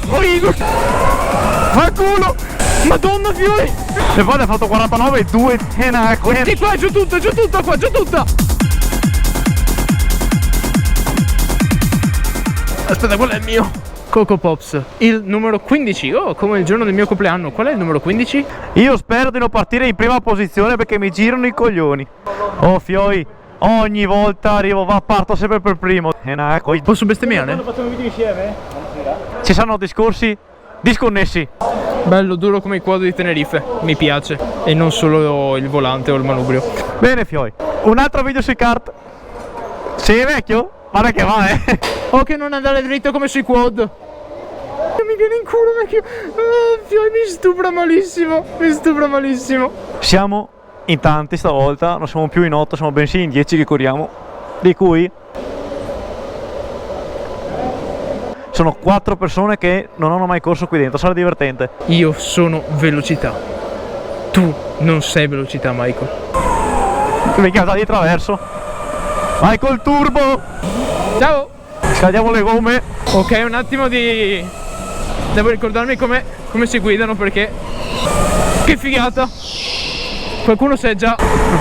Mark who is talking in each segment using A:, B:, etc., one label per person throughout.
A: Oh Igor! Fa culo! Madonna fiori!
B: E poi ha fatto 49 e 2 tenacque.
A: Di qua, giù tutto qua, giù tutta! Aspetta, quello è il mio! Coco Pops, il numero 15. Oh, come il giorno del mio compleanno. Qual è il numero 15?
B: Io spero di non partire in prima posizione perché mi girano i coglioni. Oh fioi, ogni volta arrivo, parto sempre per primo.
A: Posso bestemmiare?
C: Quando facciamo video insieme?
B: Ci saranno discorsi disconnessi.
A: Bello, duro come il quadro di Tenerife. Mi piace. E non solo il volante o il manubrio.
B: Bene fioi, un altro video sui kart. Sei vecchio? Guarda che va,
A: Oh, che non andare dritto come sui quad. Mi viene in culo vecchio. Fioi, mi stupra malissimo. Mi stupra malissimo.
B: Siamo in tanti stavolta, non siamo più in 8, siamo bensì in 10 che corriamo. Di cui sono 4 persone che non hanno mai corso qui dentro, sarà divertente.
A: Io sono velocità. Tu non sei velocità, Michael.
B: Mi chiama di traverso. Vai col turbo.
A: Ciao.
B: Scaldiamo le gomme.
A: Ok, un attimo di... Devo ricordarmi come si guidano perché... Che figata. Qualcuno si è già...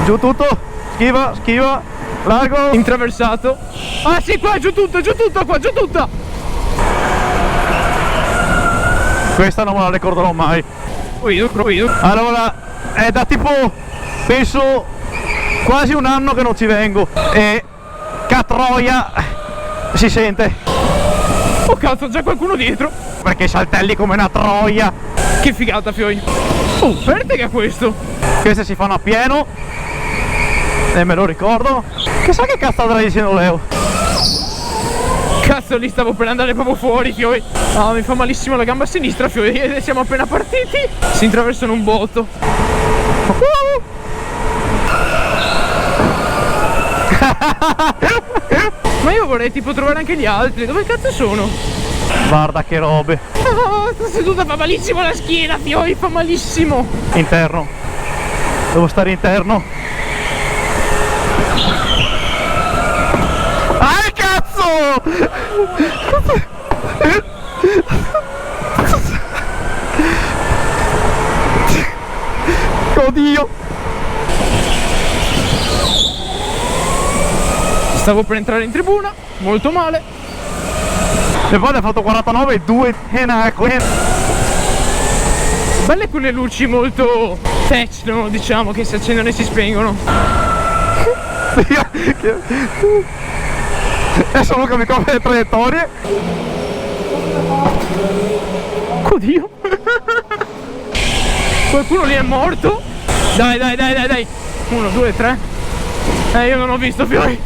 B: Giù tutto. Schiva, schiva. Largo.
A: Intraversato. Ah sì, qua, giù tutto qua, giù tutta.
B: Questa non me la ricorderò mai. Allora, è da tipo, penso, quasi un anno che non ci vengo. E catroia si sente.
A: Oh cazzo, già qualcuno dietro.
B: Perché saltelli come una troia.
A: Che figata, fioi. Oh, Pertega questo.
B: Queste si fanno a pieno. E me lo ricordo. Chissà che cazzo andrà dicendo Leo.
A: Cazzo, lì stavo per andare proprio fuori, fioi. Ah, mi fa malissimo la gamba sinistra, fioi. E siamo appena partiti. Si intraversano un botto. Ma io vorrei tipo trovare anche gli altri. Dove cazzo sono?
B: Guarda che robe.
A: Sto seduta, fa malissimo la schiena, fioi. Fa malissimo.
B: Interno. Devo stare interno. Ah, cazzo! Oddio!
A: Stavo per entrare in tribuna, molto male.
B: E poi ha fatto 49 e 2 tenacque.
A: Belle quelle luci molto techno, diciamo, che si accendono e si spengono.
B: Adesso Luca mi copre le traiettorie.
A: Oddio. Qualcuno lì è morto. Dai. 1, 2, 3. Io non ho visto, fiori.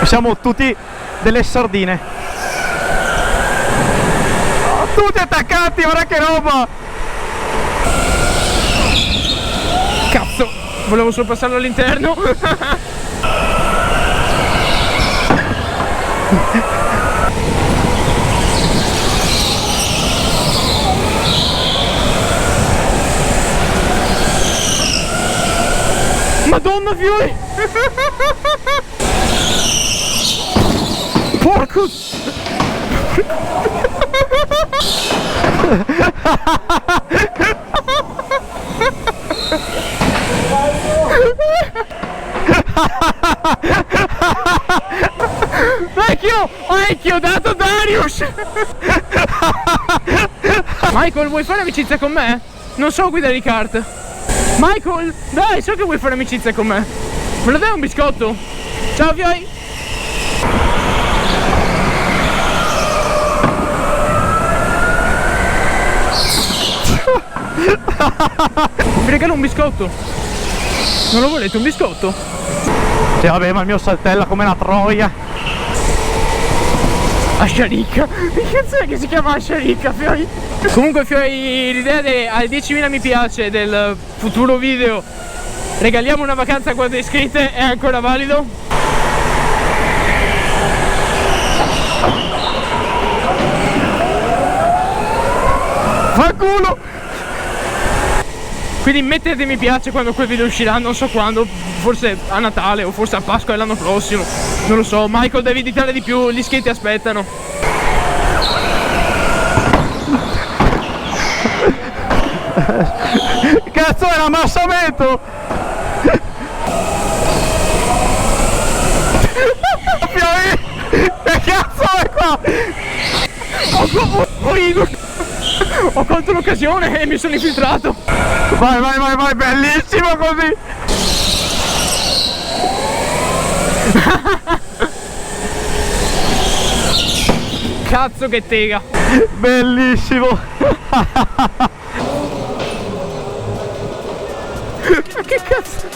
B: Siamo tutti delle sardine. Oh, tutti attaccati, guarda che roba.
A: Cazzo, volevo sorpassarlo all'interno. Madonna, fiori. Porco. Vecchio, dato Darius. Michael, vuoi fare amicizia con me? Non so guidare i kart. Michael, dai, so che vuoi fare amicizia con me. Me lo dai un biscotto? Ciao, fioi. Mi regalo un biscotto. Non lo volete un biscotto?
B: Sì, vabbè, ma il mio saltella come una troia.
A: Ascia ricca. Che cazzo è che si chiama Ascia ricca, fioi? Comunque, fioi, l'idea ai 10.000 mi piace del futuro video regaliamo una vacanza a quante iscritte è ancora valido?
B: Fa culo!
A: Quindi mettete mi piace quando quel video uscirà, non so quando, forse a Natale o forse a Pasqua l'anno prossimo, non lo so. Michael, devi editare di più, gli iscritti aspettano.
B: Cazzo, è l'ammassamento! Che cazzo è qua?
A: Ho colto l'occasione e mi sono infiltrato.
B: Vai, vai, vai, vai, bellissimo così!
A: Cazzo che tega.
B: Bellissimo!
A: Ma che cazzo?